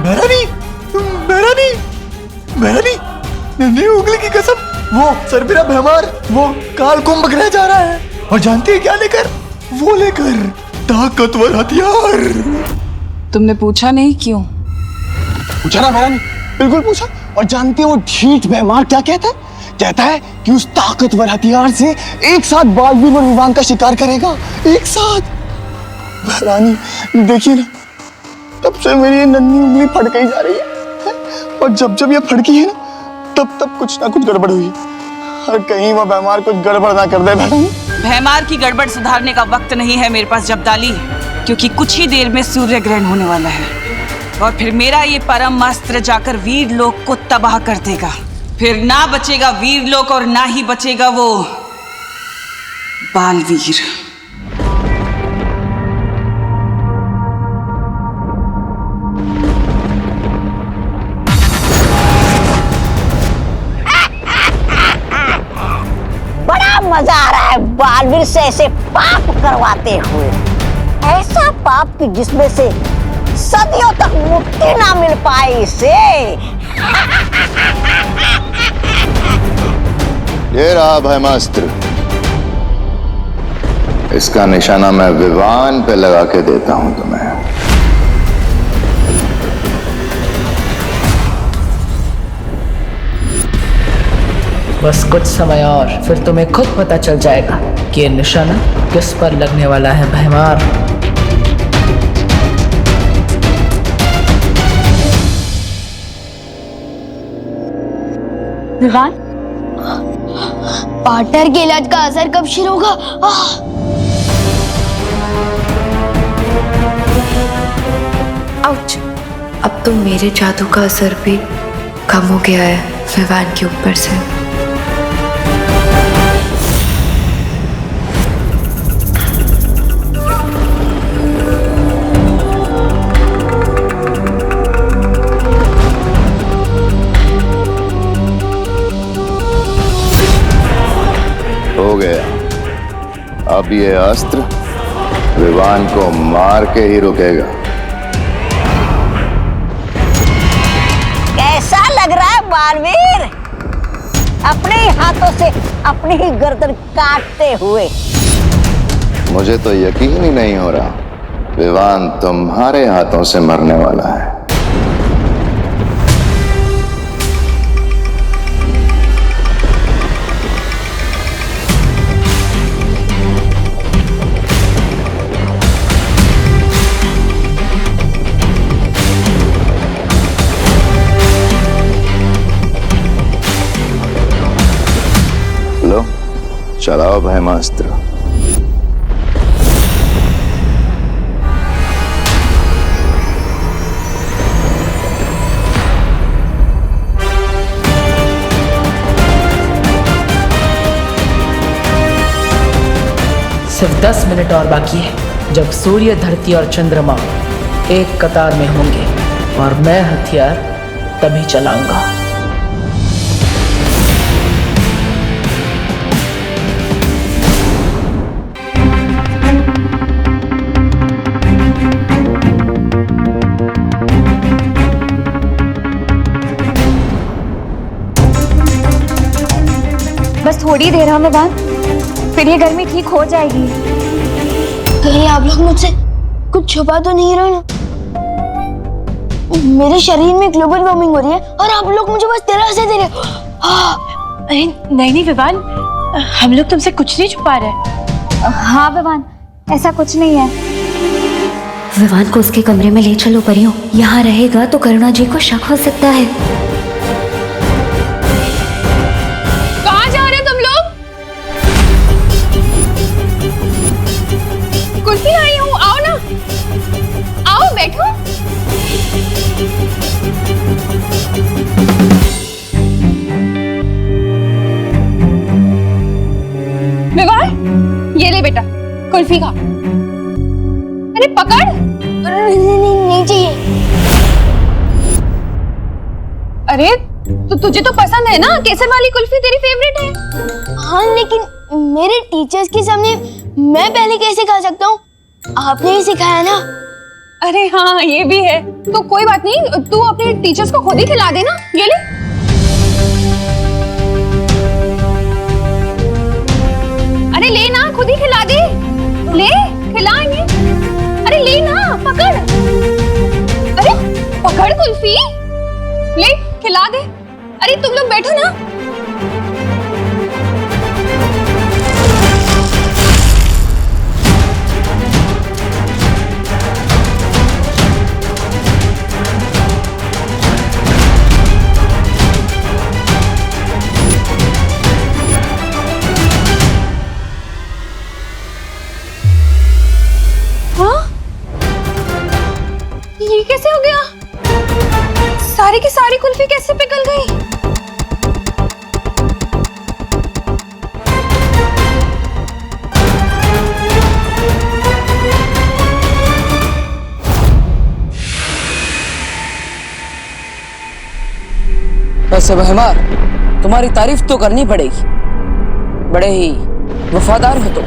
महारानी, महारानी, महारानी, नन्ही उंगली की कसम, वो सरबिरा भैमार वो काल कुंभ ग्रह जा रहा है और जानती है क्या लेकर? वो लेकर ताकतवर हथियार। तुमने पूछा नहीं क्यों? पूछा ना महारानी, बिल्कुल पूछा। और जानती है वो ढीठ भैमार क्या कहता है? कहता है कि उस ताकतवर हथियार से एक साथ बालवीर और विवान का शिकार करेगा, एक साथ। महारानी देखिए ना, तब से मेरी ये नन्ही उंगली फड़क ही जा रही है और जब जब ये फड़की है ना, तब तब कुछ ना कुछ गड़बड़ हुई और कहीं वो भैमार कुछ गड़बड़ ना कर दे। महारानी, भैमार की गड़बड़ सुधारने का वक्त नहीं है मेरे पास जब्दाली, क्योंकि कुछ ही देर में सूर्य ग्रहण होने वाला है और फिर मेरा ये परम अस्त्र जाकर वीर लोक को तबाह कर देगा। फिर ना बचेगा वीर लोक और ना ही बचेगा वो बालवीर। बड़ा मजा आ रहा है बालवीर से ऐसे पाप करवाते हुए, ऐसा पाप कि जिसमें से सदियों तक मुक्ति ना मिल पाए इसे। ये रहा भैमास्त्र, इसका निशाना मैं विवान पे लगा के देता हूं तुम्हें। बस कुछ समय और फिर तुम्हें खुद पता चल जाएगा कि ये निशाना किस पर लगने वाला है भैमार। विवान, पार्टनर के इलाज का असर कब शुरू होगा? आउच! अब तो मेरे जादू का असर भी कम हो गया है विवान के ऊपर से। हो गया। अब ये अस्त्र विवान को मार के ही रुकेगा। कैसा लग रहा है बालवीर, अपने ही हाथों से अपनी ही गर्दन काटते हुए? मुझे तो यकीन ही नहीं हो रहा, विवान तुम्हारे हाथों से मरने वाला है। लो, चलाओ भैमास्त्र। सिर्फ 10 मिनट और बाकी है, जब सूर्य, धरती और चंद्रमा एक कतार में होंगे और मैं हथियार तभी चलाऊंगा। बस थोड़ी देर हमें बाद, फिर ये गर्मी ठीक हो जाएगी। कहीं आप लोग मुझसे कुछ छुपा तो नहीं रहे ना? मेरे शरीर में ग्लोबल वार्मिंग हो रही है और आप लोग मुझे बस तरह से दे रहे हो। अरे नहीं नहीं विवान, हम लोग तुमसे कुछ नहीं छुपा रहे। हाँ विवान, ऐसा कुछ नहीं है। विवान को उसके कमरे में ले चलो परियों, यहाँ रहेगा तो करुणा जी को शक हो सकता है। कहाँ जा रहे तुम लोग? कुर्सी आई हूँ, आओ ना, आओ बैठो। विवान, ये ले बेटा कुल्फी खा। अरे पकड़। नहीं चाहिए। अरे तो तुझे तो पसंद है ना, केसर वाली कुल्फी तेरी फेवरेट है। हाँ लेकिन मेरे टीचर्स के सामने मैं पहले कैसे खा सकता हूँ? आपने ही सिखाया ना। अरे हाँ ये भी है। तो कोई बात नहीं, तू अपने टीचर्स को खुद ही खिला देना। ये ले। अरे ले ना, खुद ही खिला दे। ले, खिला इन्हें। अरे ले ना, पकड़। अरे पकड़ कुल्फी, ले खिला दे। अरे तुम लोग बैठो ना। ये कैसे हो गया? सारी की सारी कुल्फी कैसे पिघल गई? वैसे बहमार, तुम्हारी तारीफ तो करनी पड़ेगी, बड़े ही वफादार हो तुम।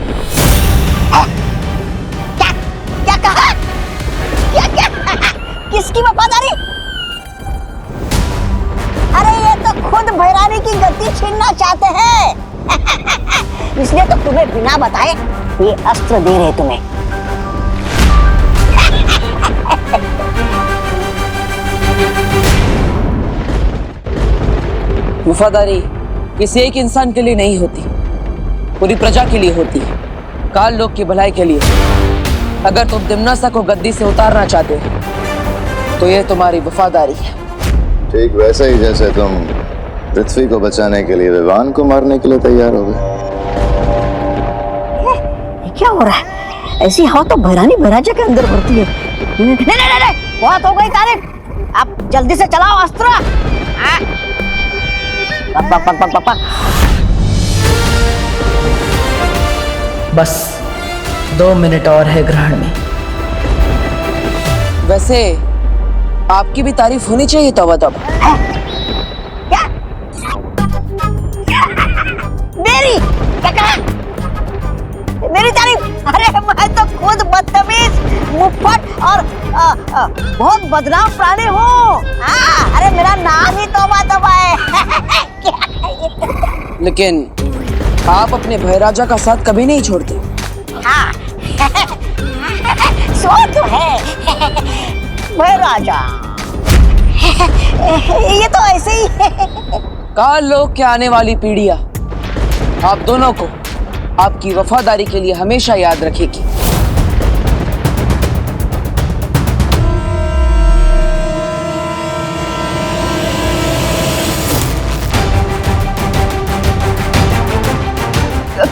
क्या कहा? क्या किसकी वफादारी? अरे ये तो खुद भैरानी की गद्दी छीनना चाहते हैं। इसलिए तो तुम्हें बिना बताए ये अस्त्र दे रहे तुम्हें। वफादारी किसी एक इंसान के लिए नहीं होती, पूरी प्रजा के लिए होती है, काल लोक की भलाई के लिए। अगर तुम दिम्नासा को गद्दी से उतारना चाहते हो तो ये तुम्हारी वफादारी है। ठीक वैसे ही जैसे तुम पृथ्वी को बचाने के लिए विवान को मारने के लिए तैयार हो गए। क्या हो रहा है? ऐसी हवा तो भैरानी भैराजा के अंदर भरती है। नहीं, बहुत हो गई तारीफ। अब जल्दी से चलाओ अस्त्र। बस 2 मिनट और है ग्रहण में। वैसे आपकी भी तारीफ होनी चाहिए तौबा तौबा। क्या? मेरी क्या कहा? मेरी तारीफ? अरे मैं तो खुद बदतमीज, मुफ्फट और बहुत बदनाम प्राणी हूँ। अरे मेरा नाम ही तौबा तौबा है। लेकिन आप अपने भैराजा का साथ कभी नहीं छोड़ते। हाँ सो तो है भैराजा। ये तो ऐसे ही है। काल लोक के आने वाली पीढ़ियां आप दोनों को आपकी वफादारी के लिए हमेशा याद रखेगी।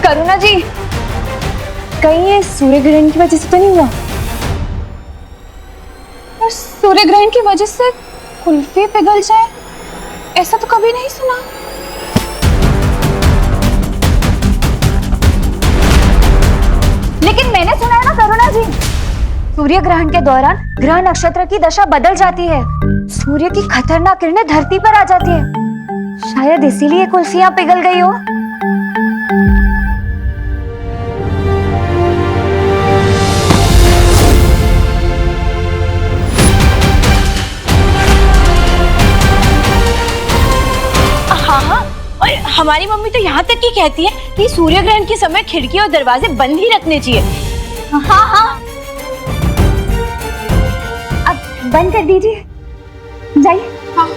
करुणा जी, कहीं ये सूर्य ग्रहण की वजह से तो नहीं हुआ? और सूर्य ग्रहण की वजह से कुल्फी पिघल जाए, ऐसा तो कभी नहीं सुना। लेकिन मैंने सुना है ना करुणा जी, सूर्य ग्रहण के दौरान ग्रह नक्षत्र की दशा बदल जाती है, सूर्य की खतरनाक किरणें धरती पर आ जाती है। शायद इसीलिए कुल्फियां पिघल गई हो। और हमारी मम्मी तो यहाँ तक ही कहती है कि सूर्य ग्रहण के समय खिड़की और दरवाजे बंद ही रखने चाहिए। हाँ, अब बंद कर दीजिए, जाइए। हाँ,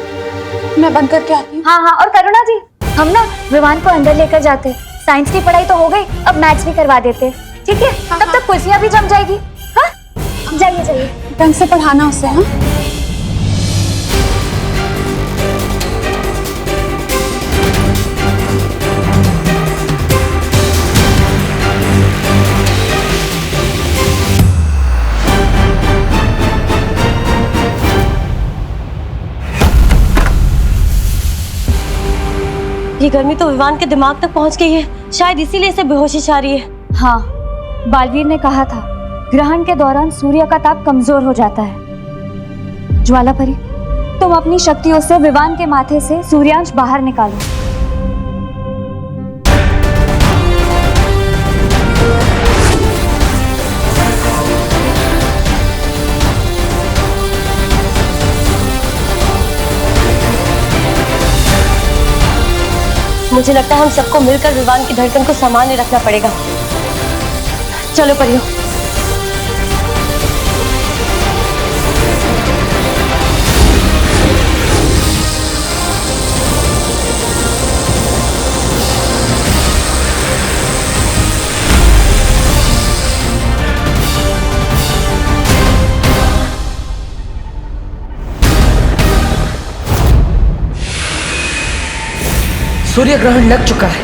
मैं बंद करके आती हूँ। हाँ, और करुणा जी, हम ना विवान को अंदर लेकर जाते। साइंस की पढ़ाई तो हो गई, अब मैथ्स भी करवा देते, ठीक है? तब तक कुर्सियाँ भी जम जाएगी। हाँ, जाइए। ढंग से पढ़ाना उसे। हाँ, ये गर्मी तो विवान के दिमाग तक पहुंच गई है, शायद इसीलिए इसे बेहोशी छा रही है। हाँ, बालवीर ने कहा था ग्रहण के दौरान सूर्य का ताप कमजोर हो जाता है। ज्वालापरी, तुम अपनी शक्तियों से विवान के माथे से सूर्यांश बाहर निकालो। मुझे लगता है हम सबको मिलकर विवान की धड़कन को सामान्य रखना पड़ेगा। चलो परियो। सूर्य ग्रहण लग चुका है,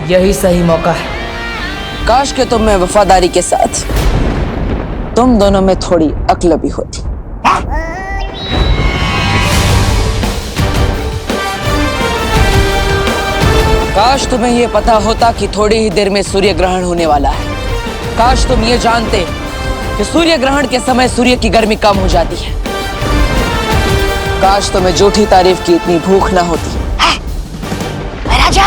यही सही मौका है। काश के तुम में वफादारी के साथ तुम दोनों में थोड़ी अक्ल भी होती। काश तुम्हें यह पता होता कि थोड़ी ही देर में सूर्य ग्रहण होने वाला है। काश तुम ये जानते कि सूर्य ग्रहण के समय सूर्य की गर्मी कम हो जाती है। काश तुम्हें झूठी तारीफ की इतनी भूख ना होती। राजा,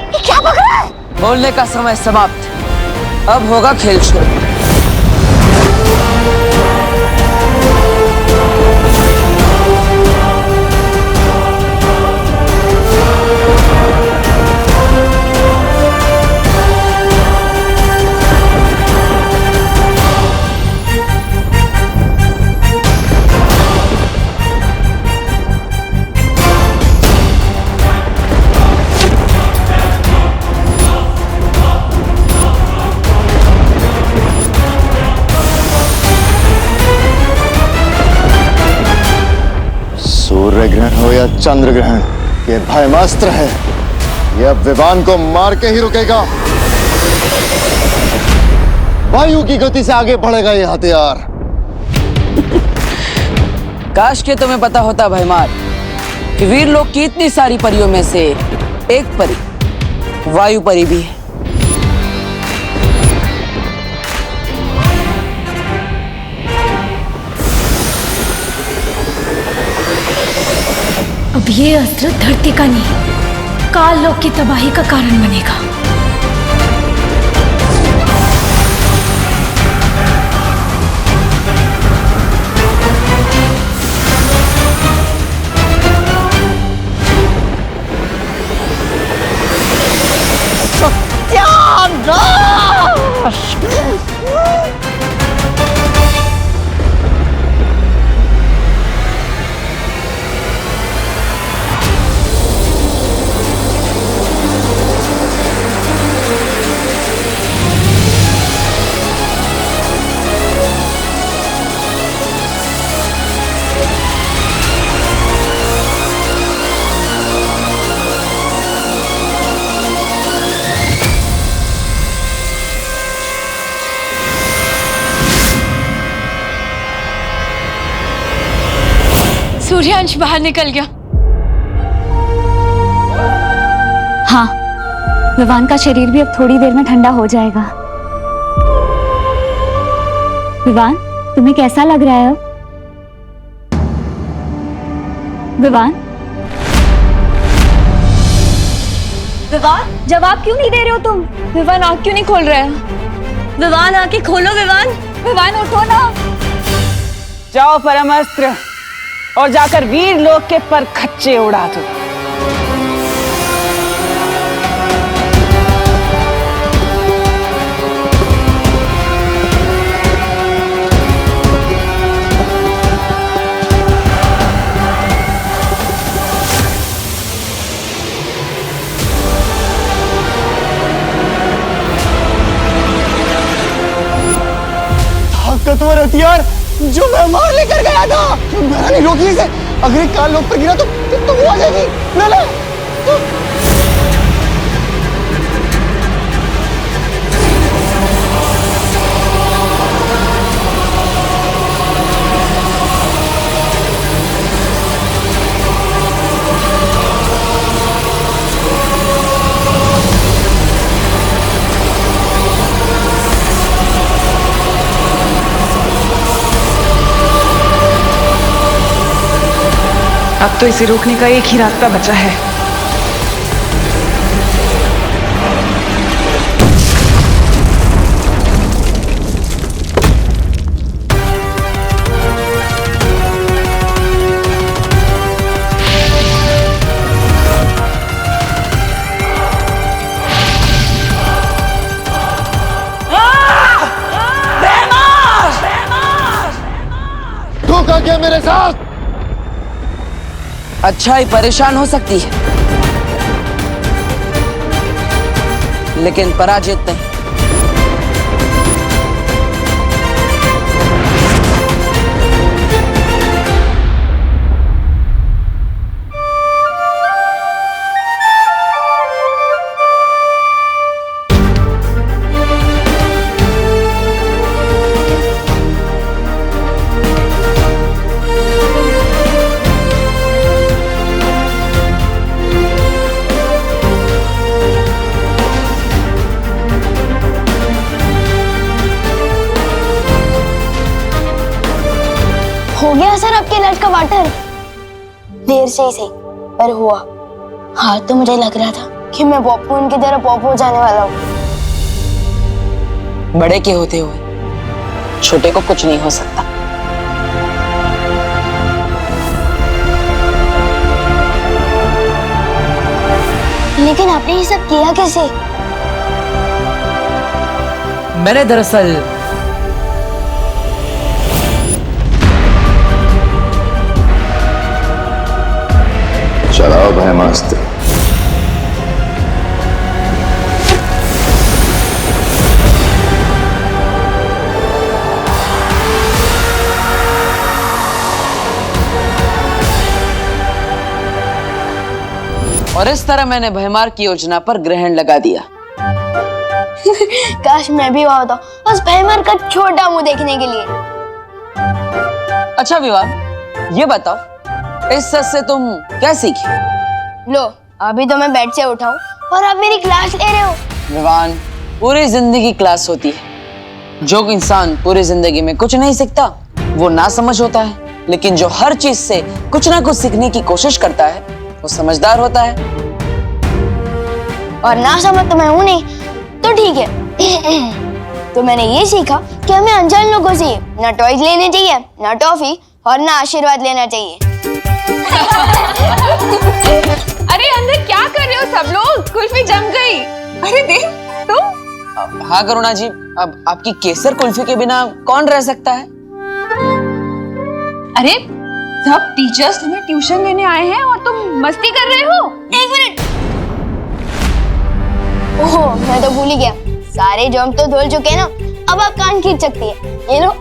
ये क्या बक रहा है? बोलने का समय समाप्त, अब होगा खेल शुरू। सूर्य ग्रहण हो या चंद्र ग्रहण, ये भयमास्त्र है। ये अब विवान को मार के ही रुकेगा। वायु की गति से आगे बढ़ेगा ये हथियार। काश के तुम्हें पता होता भयमार कि वीर लोक की इतनी सारी परियों में से एक परी वायु परी भी है। अब ये अस्त्र धरती का नहीं, काल लोक की तबाही का कारण बनेगा। सूर्यांश बाहर निकल गया। हाँ, विवान का शरीर भी अब थोड़ी देर में ठंडा हो जाएगा। विवान, तुम्हें कैसा लग रहा है अब? विवान? विवान, जवाब क्यों नहीं दे रहे हो तुम? विवान आँख क्यों नहीं खोल रहा है? विवान आँखें खोलो। विवान, विवान उठो ना। जाओ परमास्त्र और जाकर वीर लोक के पर खच्चे उड़ा दो। ताकतवर हथियार जो मैं मार लेकर गया था। महारानी रोकिए इसे, अगर ये काल लोक पर गिरा तो वो आ जाएगी। ना ना अब तो इसे रोकने का एक ही रास्ता बचा है। अच्छाई परेशान हो सकती है, लेकिन पराजित नहीं। हो गया सर आपके लट का वाटर? देर से ही सही पर हुआ। हाँ तो मुझे लग रहा था कि मैं पॉपकॉर्न की तरह पॉप हो जाने वाला हूँ। बड़े के होते हुए छोटे को कुछ नहीं हो सकता। लेकिन आपने ये सब किया कैसे? मैंने दरअसल चलाओ ब्रह्मास्त्र। और इस तरह मैंने भयमार की योजना पर ग्रहण लगा दिया। काश मैं भी वहां होता, बस भयमार का छोटा मुंह देखने के लिए। अच्छा विवान, ये बताओ इस सच से तुम क्या सीखी? लो अभी तो मैं बेड से उठाऊं और आप मेरी क्लास ले रहे हो। विवान, पूरी जिंदगी क्लास होती है। जो इंसान पूरी जिंदगी में कुछ नहीं सीखता वो ना समझ होता है, लेकिन जो हर चीज से कुछ ना कुछ सीखने की कोशिश करता है वो समझदार होता है। और ना समझ तो मैं हूं नहीं, तो ठीक है। तो मैंने ये सीखा कि हमें अनजान लोगों से ना टॉयज लेने चाहिए, ना टॉफी और ना आशीर्वाद लेना चाहिए। अरे अंदर क्या कर रहे हो सब लोग? कुल्फी जम गई। अरे देख तुम। हाँ करुणा जी, अब आपकी केसर कुल्फी के बिना कौन रह सकता है? अरे सब टीचर्स तुम्हें ट्यूशन देने आए हैं और तुम मस्ती कर रहे हो। एक मिनट। ओह मैं तो भूल ही गया, सारे जॉम तो धुल चुके हैं ना, अब आप कान खींच सकती है। ये लो।